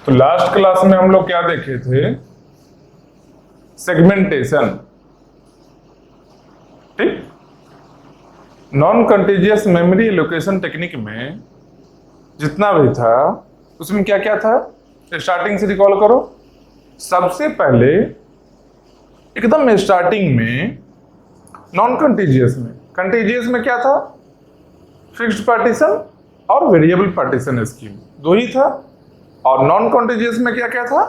तो last class में हम लोग क्या देखे थे? सेगमेंटेशन। ठीक। Non contiguous memory allocation technique में जितना भी था उसमें क्या क्या था, स्टार्टिंग से रिकॉल करो। सबसे पहले एकदम स्टार्टिंग में नॉन कंटीजियस में क्या था? फिक्स्ड पार्टीशन और वेरिएबल पार्टीशन स्कीम, दो ही था। और नॉन कंटीजियस में क्या क्या था?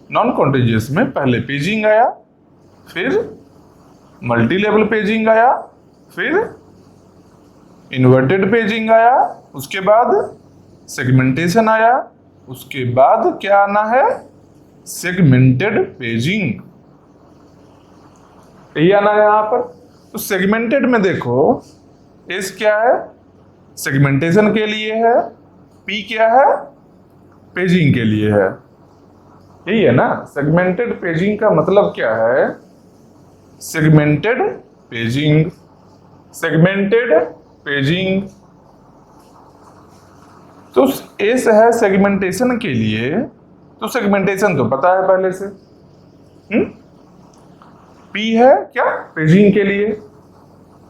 नॉन कंटीजियस में पहले पेजिंग आया, फिर मल्टी लेवल पेजिंग आया, फिर इन्वर्टेड पेजिंग आया, उसके बाद सेगमेंटेशन आया, उसके बाद क्या आना है? Segmented paging. यही आना है यहां पर। तो सेगमेंटेड में देखो, एस क्या है? सेगमेंटेशन के लिए है। पी क्या है? पेजिंग के लिए है। यही है ना। सेगमेंटेड पेजिंग का मतलब क्या है? Segmented paging, segmented paging. तो एस है सेगमेंटेशन के लिए, तो सेगमेंटेशन तो पता है पहले से। पी है क्या? पेजिंग के लिए।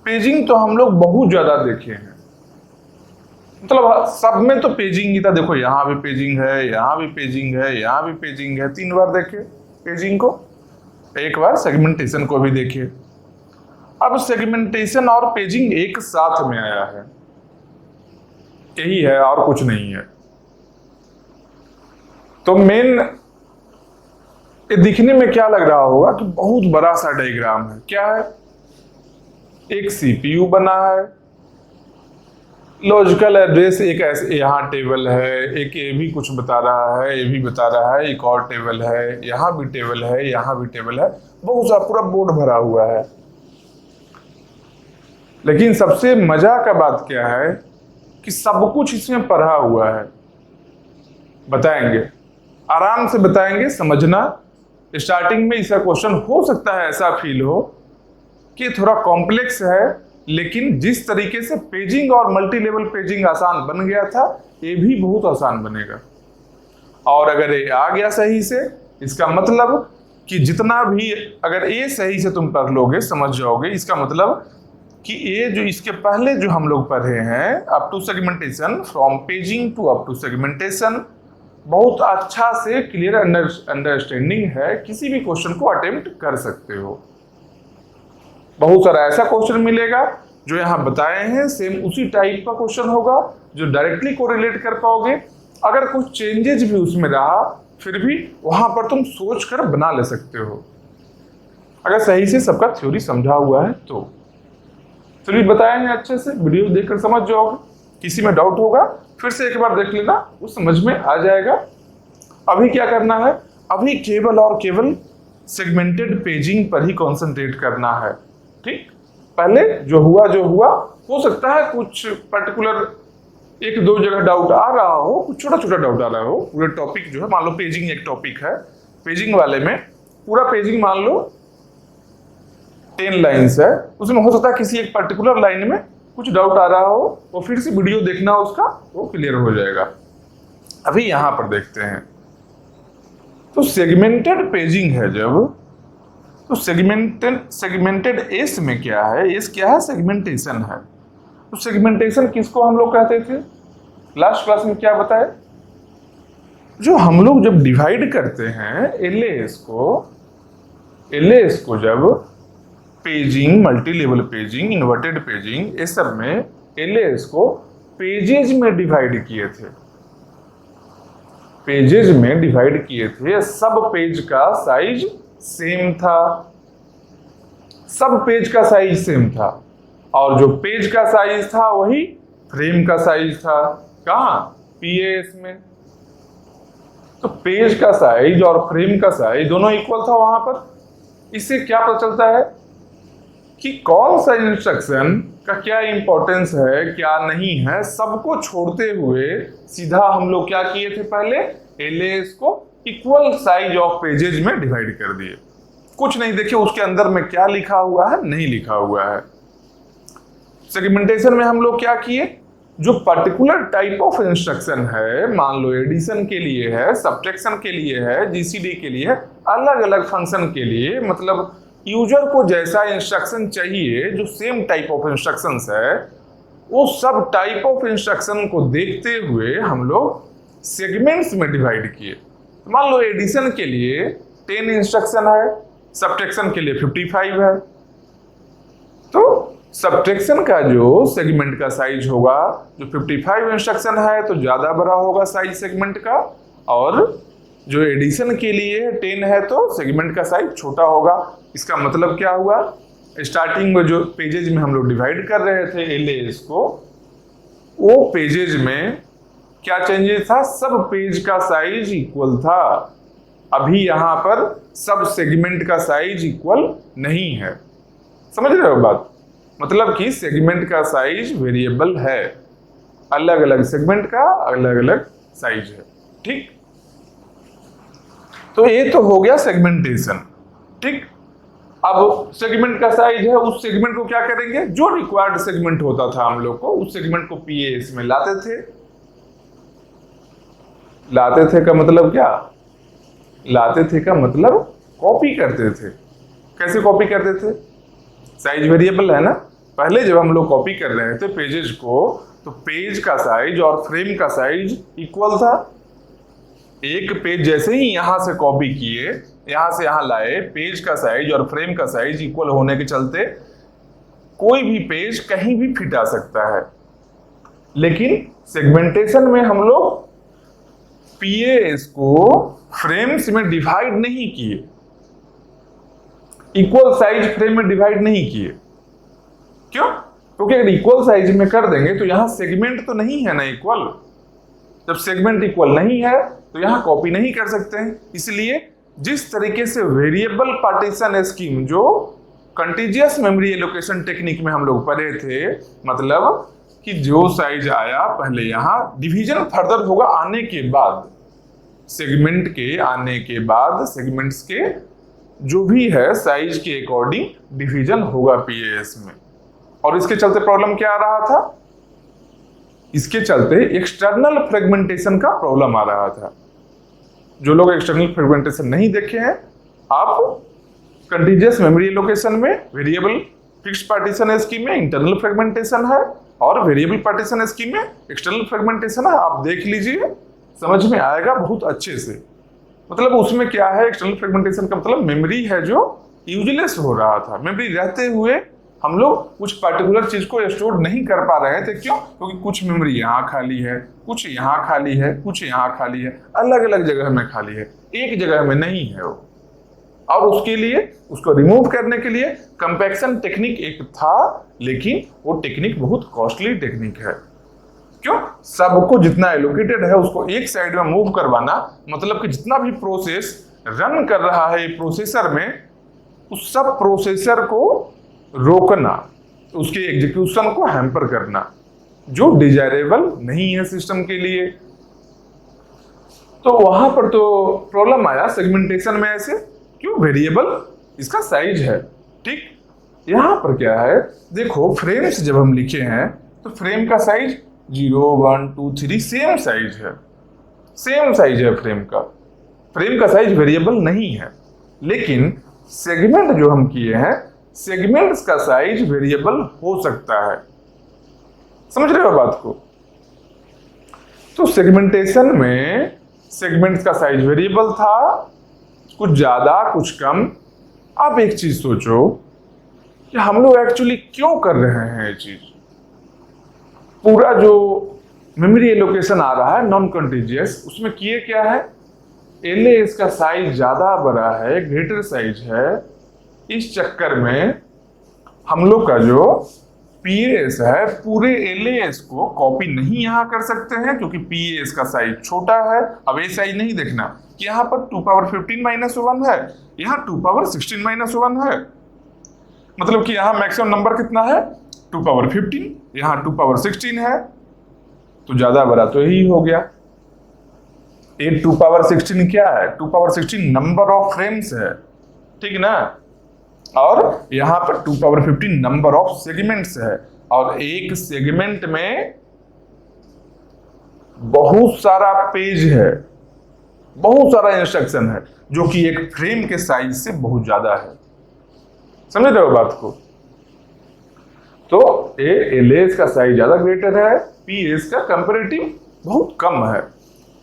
पेजिंग तो हम लोग बहुत ज्यादा देखे हैं, मतलब सब में तो पेजिंग ही था। देखो यहां भी पेजिंग है, यहां भी पेजिंग है, यहां भी पेजिंग है। 3 बार देखे पेजिंग को, एक बार सेगमेंटेशन को भी देखे। अब सेगमेंटेशन और पेजिंग एक साथ में आया है, यही है और कुछ नहीं है। तो मेन ये दिखने में क्या लग रहा होगा कि बहुत बड़ा सा डायग्राम है। क्या है? एक सीपीयू बना है, लॉजिकल एड्रेस एक ऐसे यहाँ टेबल है, एक ये भी कुछ बता रहा है, ये भी बता रहा है, एक और टेबल है, यहाँ भी टेबल है, यहाँ भी टेबल है, बहुत सा पूरा बोर्ड भरा हुआ है। लेकिन सबसे मजा का बात क्या है कि सब कुछ इसमें पढ़ा हुआ है। बताएंगे, आराम से बताएंगे, समझना। स्टार्टिंग में इसका क्वेश्चन हो सकता है ऐसा फील हो कि थोड़ा कॉम्प्लेक्स है, लेकिन जिस तरीके से पेजिंग और मल्टी लेवल पेजिंग आसान बन गया था, ये भी बहुत आसान बनेगा। और अगर ये आ गया सही से, इसका मतलब कि जितना भी अगर ये सही से तुम पढ़ लोगे, समझ जाओगे, इसका मतलब कि ये जो इसके पहले जो हम लोग पढ़े हैं up to segmentation, from paging to up to segmentation, बहुत अच्छा से क्लियर अंडरस्टैंडिंग है। किसी भी क्वेश्चन को अटेम्प्ट कर सकते हो। बहुत सारा ऐसा क्वेश्चन मिलेगा जो यहाँ बताए हैं, सेम उसी टाइप का क्वेश्चन होगा जो डायरेक्टली कोरिलेट कर पाओगे। अगर कुछ चेंजेस भी उसमें रहा, फिर भी वहां पर तुम सोच कर बना ले सकते हो, अगर सही से सबका थ्योरी समझा हुआ है तो। चलिए बताए हैं अच्छे से, वीडियो देखकर समझ जाओगे। किसी में डाउट होगा फिर से एक बार देख लेना, वो समझ में आ जाएगा। अभी क्या करना है? अभी केवल और केवल सेगमेंटेड पेजिंग पर ही कॉन्सेंट्रेट करना है। ठीक। पहले जो हुआ, हो सकता है कुछ पर्टिकुलर एक दो जगह डाउट आ रहा हो, कुछ छोटा छोटा डाउट आ रहा हो। पूरे टॉपिक जो है, मान लो पेजिंग एक टॉपिक है, पेजिंग वाले में पूरा पेजिंग मान लो 10 लाइन्स है, उसमें हो सकता है किसी एक पर्टिकुलर लाइन में कुछ डाउट आ रहा हो, वो फिर से वीडियो देखना उसका, वो क्लियर हो जाएगा। अभी यहां पर देखते हैं। तो सेगमेंटेड पेजिंग है जब, तो सेगमेंटेड एस में क्या है? एस क्या है? सेगमेंटेशन है। तो सेगमेंटेशन किसको हम लोग कहते थे? लास्ट क्लास में क्या बताए? जो हम लोग जब डिवाइड करते हैं एलएएस को जब paging, multi level paging, inverted paging, ये सब में एलएएस को पेजेज में डिवाइड किए थे। पेजेज में डिवाइड किए थे, सब पेज का साइज सेम था, सब पेज का साइज सेम था। और जो पेज का साइज था वही फ्रेम का साइज था। कहाँ? पीएस में। तो पेज का साइज और फ्रेम का साइज दोनों इक्वल था वहां पर। इससे क्या पता चलता है कि कौन सा इंस्ट्रक्शन का क्या इंपॉर्टेंस है, क्या नहीं है, सबको छोड़ते हुए सीधा हम लोग क्या किए थे? पहले एलएएस को इक्वल साइज ऑफ पेजेज में डिवाइड कर दिए। कुछ नहीं देखे उसके अंदर में क्या लिखा हुआ है, नहीं लिखा हुआ है। सेगमेंटेशन में हम लोग क्या किए? जो पर्टिकुलर टाइप ऑफ इंस्ट्रक्शन है, मान लो एडिशन के लिए है, सब्ट्रैक्शन के लिए है, जीसीडी के लिए है, अलग अलग फंक्शन के लिए, मतलब यूजर को जैसा इंस्ट्रक्शन चाहिए, जो सेम टाइप ऑफ इंस्ट्रक्शंस है, वो सब टाइप ऑफ इंस्ट्रक्शन को देखते हुए हम लोग सेगमेंट्स में डिवाइड किए। मान लो एडिशन के लिए 10 इंस्ट्रक्शन है, सब्ट्रैक्शन के लिए 55 है, तो सब्ट्रैक्शन का जो सेगमेंट का साइज होगा, जो 55 इंस्ट्रक्शन है तो ज्यादा बड़ा होगा साइज सेगमेंट का, और जो एडिशन के लिए 10 है तो सेगमेंट का साइज छोटा होगा। इसका मतलब क्या हुआ, स्टार्टिंग में जो पेजेज में हम लोग डिवाइड कर रहे थे एलएएस को, वो पेजेज में क्या चेंजेस था, सब पेज का साइज इक्वल था। अभी यहां पर सब सेगमेंट का साइज इक्वल नहीं है। समझ रहे हो बात, मतलब कि सेगमेंट का साइज वेरिएबल है, अलग अलग सेगमेंट का अलग अलग साइज है। ठीक, तो ये तो हो गया सेगमेंटेशन। ठीक, अब सेगमेंट का साइज है, उस सेगमेंट को क्या करेंगे, जो रिक्वायर्ड सेगमेंट होता था हम लोग को, उस सेगमेंट को पीएएस में लाते थे। लाते थे का मतलब क्या, लाते थे का मतलब कॉपी करते थे। कैसे कॉपी करते थे, साइज वेरिएबल है ना, पहले जब हम लोग कॉपी कर रहे थे पेजेस को, तो पेज का साइज और फ्रेम का साइज इक्वल था। एक पेज जैसे ही यहां से कॉपी किए, यहां से यहां लाए, पेज का साइज और फ्रेम का साइज इक्वल होने के चलते कोई भी पेज कहीं भी फिट आ सकता है। लेकिन सेगमेंटेशन में हम लोग पीएएस को फ्रेम्स में डिवाइड नहीं किए, इक्वल साइज फ्रेम में डिवाइड नहीं किए। क्यों, क्योंकि अगर इक्वल साइज में कर देंगे तो यहां सेगमेंट तो नहीं है ना इक्वल। जब सेगमेंट इक्वल नहीं है तो यहां कॉपी नहीं कर सकते हैं। इसलिए जिस तरीके से वेरिएबल पार्टीशन स्कीम, जो कंटीजियस मेमोरी एलोकेशन टेक्निक में हम लोग पढ़े थे, मतलब कि जो साइज आया पहले यहां, डिवीजन फर्दर होगा आने के बाद, सेगमेंट के आने के बाद, सेगमेंट्स के जो भी है साइज के अकॉर्डिंग डिवीजन होगा पीएएस में। और इसके चलते प्रॉब्लम क्या आ रहा था, इसके चलते एक्सटर्नल फ्रेगमेंटेशन का प्रॉब्लम आ रहा था। जो लोग एक्सटर्नल फ्रेगमेंटेशन नहीं देखे हैं, आप कंटीजियस मेमोरी एलोकेशन में वेरिएबल फिक्स्ड पार्टीशन स्कीम में इंटरनल फ्रेगमेंटेशन है, और वेरिएबल पार्टीशन स्कीम में एक्सटर्नल फ्रेगमेंटेशन है। आप देख लीजिए, समझ में आएगा बहुत अच्छे से। मतलब उसमें क्या है, एक्सटर्नल फ्रेगमेंटेशन का मतलब मेमोरी है जो यूजलेस हो रहा था। मेमोरी रहते हुए हम लोग कुछ पर्टिकुलर चीज को स्टोर नहीं कर पा रहे थे। क्यों, क्योंकि कुछ मेमोरी यहाँ खाली है, कुछ यहाँ खाली है, कुछ यहाँ खाली है, अलग अलग जगह में खाली है, एक जगह में नहीं है वो। और उसके लिए, उसको रिमूव करने के लिए कंपैक्शन टेक्निक एक था, लेकिन वो टेक्निक बहुत कॉस्टली टेक्निक है। क्यों, सबको जितना एलोकेटेड है उसको एक साइड में मूव करवाना, मतलब कि जितना भी प्रोसेस रन कर रहा है प्रोसेसर में, उस सब प्रोसेसर को रोकना, उसके एग्जीक्यूशन को हैम्पर करना, जो डिजायरेबल नहीं है सिस्टम के लिए। तो वहां पर तो प्रॉब्लम आया सेगमेंटेशन में। ऐसे क्यों, वेरिएबल इसका साइज है। ठीक, यहां पर क्या है, देखो फ्रेम्स जब हम लिखे हैं तो फ्रेम का साइज 0, 1, 2, 3 सेम साइज है, सेम साइज है फ्रेम का। फ्रेम का साइज वेरिएबल नहीं है। लेकिन सेगमेंट जो हम किए हैं, सेगमेंट्स का साइज वेरिएबल हो सकता है। समझ रहे हो बात को। तो सेगमेंटेशन में सेगमेंट्स का साइज वेरिएबल था, कुछ ज्यादा कुछ कम। अब एक चीज सोचो कि हम लोग एक्चुअली क्यों कर रहे हैं ये चीज। पूरा जो मेमोरी एलोकेशन आ रहा है नॉन कंटीजियस, उसमें किए क्या है, एलएएस का साइज ज्यादा बड़ा है, ग्रेटर साइज है। इस चक्कर में हम लोग का जो पीएएस है, पूरे एलएएस को कॉपी नहीं यहां कर सकते हैं, क्योंकि पीएएस का साइज छोटा है। अब ये साइज नहीं देखना कि यहां पर 2^15 - 1 है, यहां 2^16 - 1 है। मतलब कि यहां मैक्सिमम नंबर कितना है, 2^15, यहां 2^16 है, तो ज्यादा बड़ा तो यही हो गया। 2^16 क्या है, 2^16 नंबर ऑफ फ्रेम्स है, ठीक ना। और यहां पर 2^15 नंबर ऑफ सेगमेंट्स है, और एक सेगमेंट में बहुत सारा पेज है, बहुत सारा इंस्ट्रक्शन है, जो कि एक फ्रेम के साइज से बहुत ज्यादा है। समझ रहे हो बात को? तो एलएस का साइज ज्यादा ग्रेटर है, पीएस का कंपैरेटिव बहुत कम है।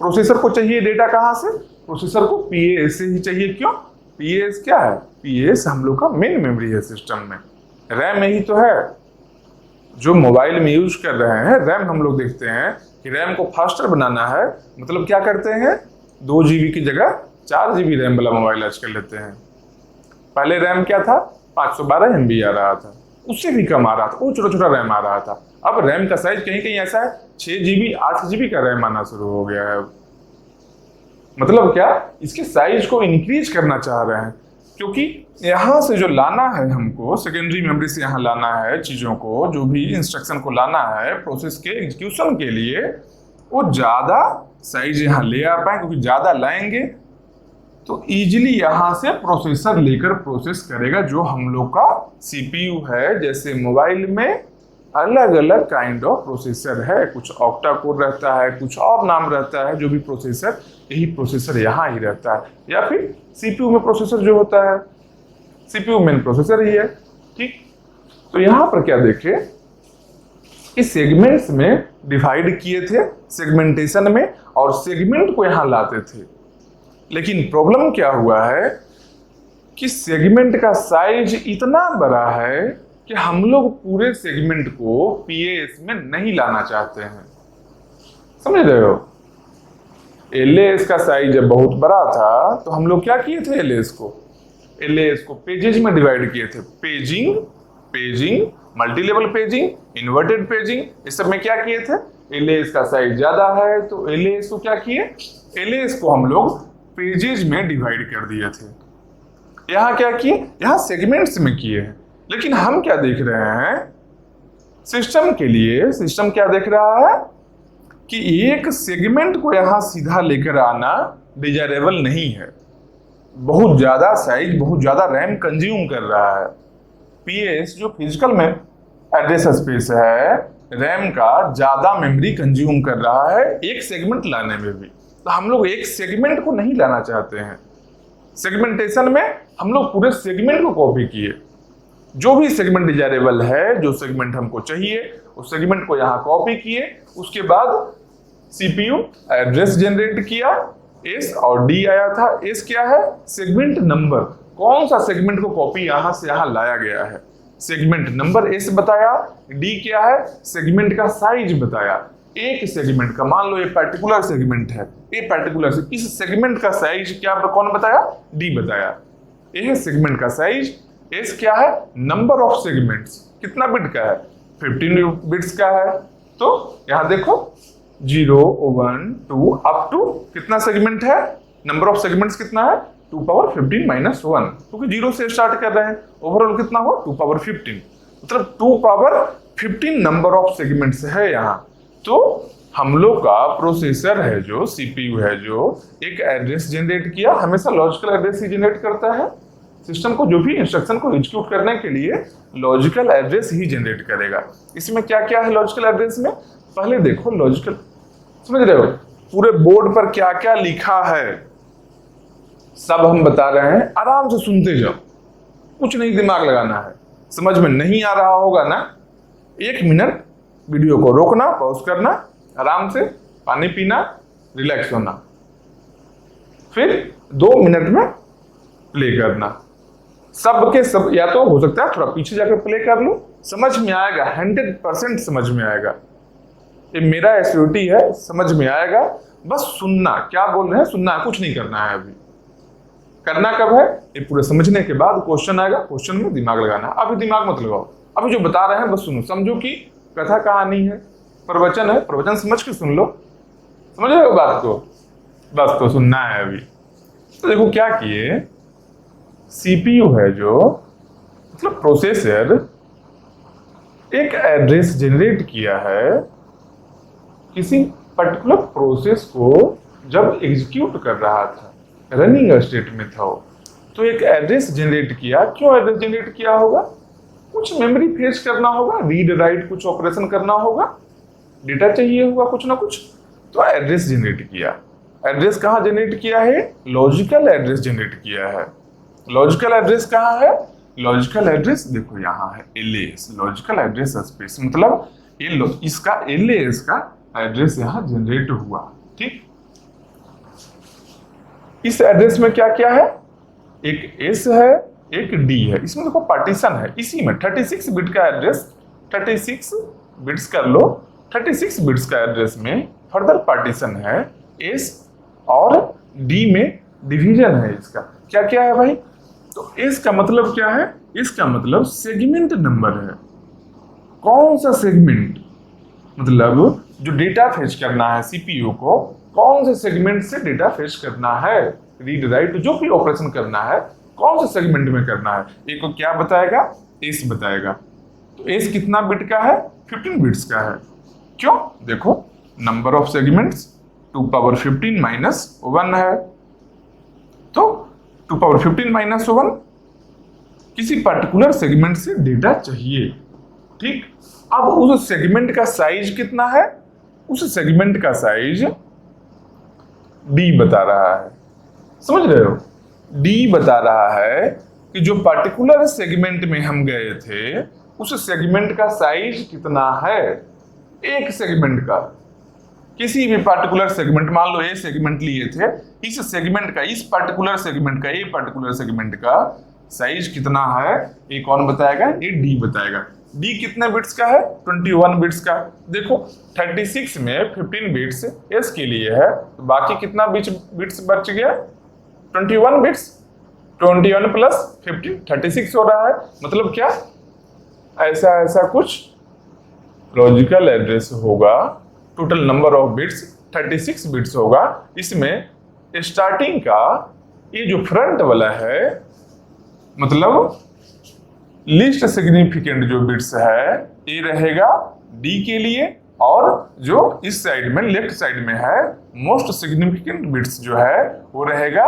प्रोसेसर को चाहिए डेटा कहां से? प्रोसेसर को पीएस से ही चाहिए। क्यों? पीएस क्या है? पीएस हम लोग का मेन मेमोरी है सिस्टम में, रैम में ही तो है। जो मोबाइल में यूज कर रहे हैं रैम, हम लोग देखते हैं कि रैम को फास्टर बनाना है, मतलब क्या करते हैं, 2 GB की जगह 4 GB रैम वाला मोबाइल आजकल लेते हैं। पहले रैम क्या था? 512 MB आ रहा था, उससे भी कम आ रहा था, वो छोटा छोटा रैम आ रहा था। अब रैम का साइज कहीं कहीं ऐसा है 6 GB 8 GB का रैम आना शुरू हो गया है। मतलब क्या? इसके साइज को इंक्रीज करना चाह रहे हैं, क्योंकि यहां से जो लाना है हमको, सेकेंडरी मेमोरी से यहाँ लाना है चीजों को, जो भी इंस्ट्रक्शन को लाना है प्रोसेस के एग्जीक्यूशन के लिए, वो ज्यादा साइज यहाँ ले आ पाए, क्योंकि ज्यादा लाएंगे तो इजीली यहां से प्रोसेसर लेकर प्रोसेस करेगा। जो हम लोग का सीपीयू है, जैसे मोबाइल में अलग अलग काइंड ऑफ प्रोसेसर है, कुछ ऑक्टा कोर रहता है, कुछ और नाम रहता है, जो भी प्रोसेसर, यही प्रोसेसर यहाँ ही रहता है। या फिर सीपीयू में प्रोसेसर जो होता है, सीपीयू मेन प्रोसेसर ही है। ठीक, तो यहाँ पर क्या देखे, इस सेगमेंट्स में डिवाइड किए थे सेगमेंटेशन में, और सेगमेंट को यहाँ लाते थे। लेकिन प्रॉब्लम क्या हुआ है कि सेगमेंट का साइज इतना बड़ा है कि हम लोग पूरे सेगमेंट को पीएस में नहीं लाना चाहते हैं। समझ रहे हो? एलएस का साइज जब बहुत बड़ा था तो हम लोग क्या किए थे, एलएस को पेजेस में डिवाइड किए थे। Paging, multi level paging, inverted paging, इस सब में क्या किए थे, एलएस का साइज ज्यादा है तो एलएस को क्या किए, एलएस को हम लोग पेजेस में डिवाइड कर दिए थे। यहां क्या किए, यहां सेगमेंट्स में किए हैं। लेकिन हम क्या देख रहे हैं, सिस्टम के लिए सिस्टम क्या देख रहा है कि एक सेगमेंट को यहां सीधा लेकर आना डिजायरेबल नहीं है। बहुत ज्यादा साइज, बहुत ज्यादा रैम कंज्यूम कर रहा है। पीएस जो फिजिकल में एड्रेस स्पेस है, रैम का ज्यादा मेमोरी कंज्यूम कर रहा है एक सेगमेंट लाने में भी। तो हम लोग एक सेगमेंट को नहीं लाना चाहते हैं। सेगमेंटेशन में हम लोग पूरे सेगमेंट को कॉपी किए। जो भी सेगमेंट डिजायरेबल है, जो सेगमेंट हमको चाहिए, उस सेगमेंट को यहाँ कॉपी किए। उसके बाद सीपीयू एड्रेस जनरेट किया, एस और डी आया था। एस क्या है, सेगमेंट नंबर, कौन सा सेगमेंट को कॉपी यहां से यहां लाया गया है, सेगमेंट नंबर एस बताया। डी क्या है, सेगमेंट का साइज बताया। एक सेगमेंट का, मान लो ये पर्टिकुलर सेगमेंट है, ये पर्टिकुलर से इस सेगमेंट का साइज क्या, कौन बताया, डी बताया। ये सेगमेंट का साइज, एस क्या है, नंबर ऑफ सेगमेंट्स, कितना बिट का है, 15 बिट्स का है। तो यहां देखो 0 1 2 अप टू कितना सेगमेंट है, नंबर ऑफ सेगमेंट्स कितना है, 2 पावर 15 माइनस 1, क्योंकि 0 से स्टार्ट कर रहे हैं। ओवरऑल कितना हो, 2 पावर 15, मतलब 2 पावर 15 नंबर ऑफ सेगमेंट्स है यहाँ। तो हम लोग का प्रोसेसर है जो, सीपीयू है जो, एक एड्रेस जनरेट किया, हमेशा लॉजिकल एड्रेस ही जनरेट करता है। सिस्टम को जो भी इंस्ट्रक्शन को एग्जीक्यूट करने के लिए लॉजिकल एड्रेस ही जनरेट करेगा। इसमें क्या क्या है लॉजिकल एड्रेस में, पहले देखो लॉजिकल, समझ रहे हो, पूरे बोर्ड पर क्या क्या लिखा है सब हम बता रहे हैं, आराम से सुनते जाओ, कुछ नहीं दिमाग लगाना है। समझ में नहीं आ रहा होगा ना, 1 मिनट वीडियो को रोकना, पॉज करना, आराम से पानी पीना, रिलैक्स होना, फिर 2 मिनट में प्ले करना। सबके सब, या तो हो सकता है थोड़ा पीछे जाकर प्ले कर लो, समझ में आएगा, 100% समझ में आएगा। ये मेरा एसओटी है, समझ में आएगा। बस सुनना, क्या बोल रहे हैं सुनना है, कुछ नहीं करना है। अभी करना कब है, ये पूरे समझने के बाद क्वेश्चन आएगा, क्वेश्चन में दिमाग लगाना। अभी दिमाग मत लगाओ, अभी जो बता रहे हैं बस सुनो। समझो कि कथा कहानी है, प्रवचन है, प्रवचन समझ के सुन लो। समझ रहे हो बात को, बस तो सुनना है अभी। तो देखो क्या किए, सीपीयू है जो, मतलब प्रोसेसर, एक एड्रेस जनरेट किया है किसी पर्टिकुलर प्रोसेस को जब एग्जीक्यूट कर रहा था, रनिंग स्टेट में था वो, तो एक एड्रेस जनरेट किया। क्यों एड्रेस जनरेट किया होगा, कुछ मेमोरी फेच करना होगा, रीड राइट कुछ ऑपरेशन करना होगा, डेटा चाहिए होगा कुछ ना कुछ। तो एड्रेस जनरेट किया। एड्रेस कहाँ जनरेट किया है? लॉजिकल एड्रेस जनरेट किया है। लॉजिकल एड्रेस कहाँ है? लॉजिकल एड्रेस देखो यहाँ है, एलएएस, लॉजिकल एड्रेस स्पेस, मतलब ये इसका एलएएस का एड्रेस यहाँ जनरेट हुआ। ठीक, इस एड्रेस में क्या क्या है? एक एस है, एक डी है। इसमें देखो पार्टीशन है, इसी में 36 बिट का एड्रेस, 36 बिट्स कर लो, 36 बिट्स का एड्रेस में फर्दर पार्टीशन है, एस और डी में डिवीजन है। इसका क्या क्या है भाई? तो एस का मतलब क्या है? इसका मतलब सेगमेंट नंबर है। कौन सा सेगमेंट? मतलब जो डेटा फेच करना है सीपीयू को, कौन से सेगमेंट से डेटा फेच करना है, रीड राइट जो भी ऑपरेशन करना है कौन से सेगमेंट में करना है, एक को क्या बताएगा? एस बताएगा। तो एस कितना बिट का है? 15 बिट्स का है। क्यों? देखो number of segments 2 power 15 minus 1 है, तो 2 पावर 15 माइनस 1 किसी पर्टिकुलर सेगमेंट से डेटा चाहिए। ठीक, अब उस सेगमेंट का साइज कितना है? उस सेगमेंट का साइज डी बता रहा है, समझ रहे हो? डी बता रहा है कि जो पर्टिकुलर सेगमेंट में हम गए थे उस सेगमेंट का साइज कितना है। एक सेगमेंट का, किसी भी पर्टिकुलर सेगमेंट, मान लो ए सेगमेंट लिए थे, इस सेगमेंट का, इस पर्टिकुलर सेगमेंट का, ए पर्टिकुलर सेगमेंट का साइज कितना है, ये कौन बताएगा? ये डी बताएगा। डी कितने बिट्स का है? 21 बिट्स का। देखो 36 में 15 बिट्स एस के लिए है, तो बाकी कितना बिट्स बच गया? 21 बिट्स। 21 प्लस 15 36 हो रहा है। मतलब क्या? ऐसा ऐसा कुछ लॉजिकल एड्रेस होगा। Total number of bits 36 bits होगा। इसमें स्टार्टिंग का ये जो फ्रंट वाला है, मतलब लिस्ट सिग्निफिकेंट जो बिट्स है, ये रहेगा डी के लिए, और जो इस साइड में लेफ्ट साइड में है मोस्ट सिग्निफिकेंट बिट्स जो है वो रहेगा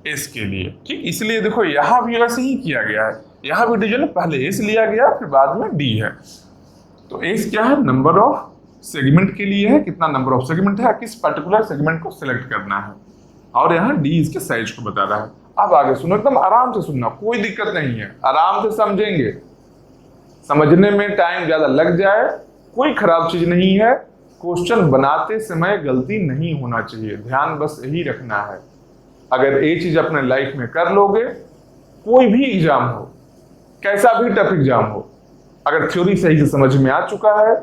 एस के लिए। ठीक, इसलिए देखो यहां भी वैसे ही किया गया है। यहां भी डिवीजन पहले एस लिया गया, फिर बाद में डी है। तो एस क्या है? नंबर ऑफ सेगमेंट के लिए है, कितना नंबर ऑफ सेगमेंट है, किस पर्टिकुलर सेगमेंट को सिलेक्ट करना है, और यहाँ डी इसके साइज को बता रहा है। अब आगे सुनो, एकदम आराम से सुनना, कोई दिक्कत नहीं है, आराम से समझेंगे। समझने में टाइम ज्यादा लग जाए कोई खराब चीज नहीं है। क्वेश्चन बनाते समय गलती नहीं होना चाहिए, ध्यान बस यही रखना है। अगर ये चीज अपने लाइफ में कर लोगे, कोई भी एग्जाम हो, कैसा भी टफ एग्जाम हो, अगर थ्योरी सही से समझ में आ चुका है,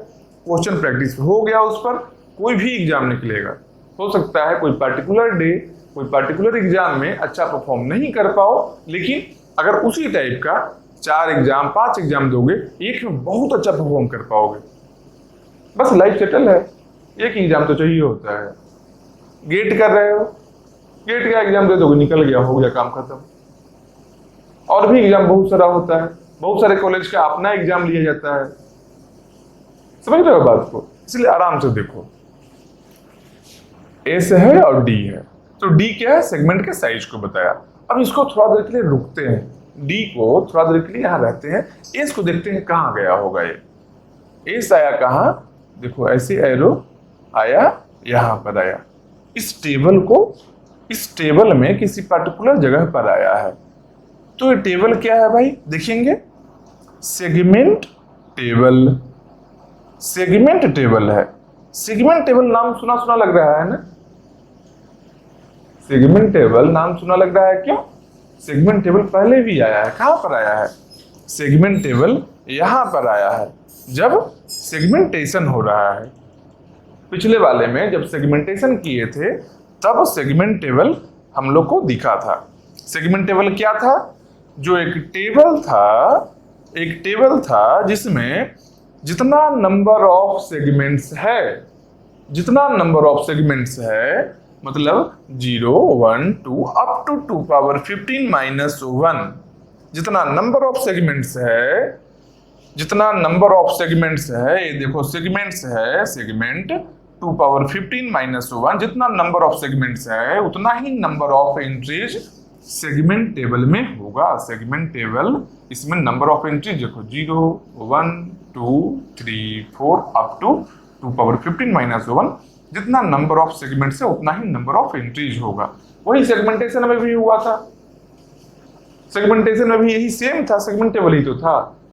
क्वेश्चन प्रैक्टिस हो गया उस पर, कोई भी एग्जाम निकलेगा। हो सकता है कोई पर्टिकुलर डे, कोई पर्टिकुलर एग्जाम में अच्छा परफॉर्म नहीं कर पाओ, लेकिन अगर उसी टाइप का 4 एग्जाम 5 एग्जाम दोगे, एक में बहुत अच्छा परफॉर्म कर पाओगे। बस लाइफ सेटल है। एक एग्जाम तो चाहिए होता है। गेट कर रहे हो, गेट का एग्जाम दे दोगे, निकल गया, हो गया, काम खत्म। और भी एग्जाम बहुत सारा होता है, बहुत सारे कॉलेज का अपना एग्जाम लिया जाता है। समझ रहे हो बात को? इसलिए आराम से देखो, एस है और डी है। तो डी क्या है? सेगमेंट के साइज को बताया। अब इसको थोड़ा देर के लिए रुकते हैं, डी को थोड़ा देर के लिए यहां रहते हैं, एस को देखते हैं कहां गया होगा। ये एस आया कहां? देखो ऐसे एरो आया, यहां पर आया, इस टेबल को, इस टेबल में किसी पर्टिकुलर जगह पर आया है। तो ये टेबल क्या है भाई? देखेंगे, सेगमेंट टेबल। सेगमेंट टेबल है। सेगमेंट टेबल नाम सुना सुना लग रहा है ना? सेगमेंट टेबल नाम सुना लग रहा है, क्यों? सेगमेंट टेबल पहले भी आया है। कहां पर आया है? सेगमेंट टेबल यहां पर आया है जब सेगमेंटेशन हो रहा है। पिछले वाले में जब सेगमेंटेशन किए थे तब सेगमेंट टेबल हम लोग को दिखा था। सेगमेंट टेबल क्या था? जो एक टेबल था जिसमें जितना नंबर ऑफ सेगमेंट्स है, जितना नंबर ऑफ सेगमेंट्स है, मतलब 0 1 2 अप टू 2 पावर 15 माइनस 1, जितना नंबर ऑफ सेगमेंट्स है, जितना नंबर ऑफ सेगमेंट्स है, ये देखो सेगमेंट्स है, सेगमेंट 2 पावर 15 माइनस 1, जितना नंबर ऑफ सेगमेंट्स है उतना ही number of entries segment table में होगा। सेगमेंट टेबल, इसमें नंबर ऑफ एंट्रीज देखो 0 1 2 3 4 अप टू 2 पावर 15 माइनस 1, जितना नंबर ऑफ सेगमेंट है उतना ही नंबर ऑफ एंट्रीज होगा। वही सेगमेंटेशन में भी हुआ था, सेगमेंटेशन में भी यही सेम था, सेगमेंटेबल ही तो था।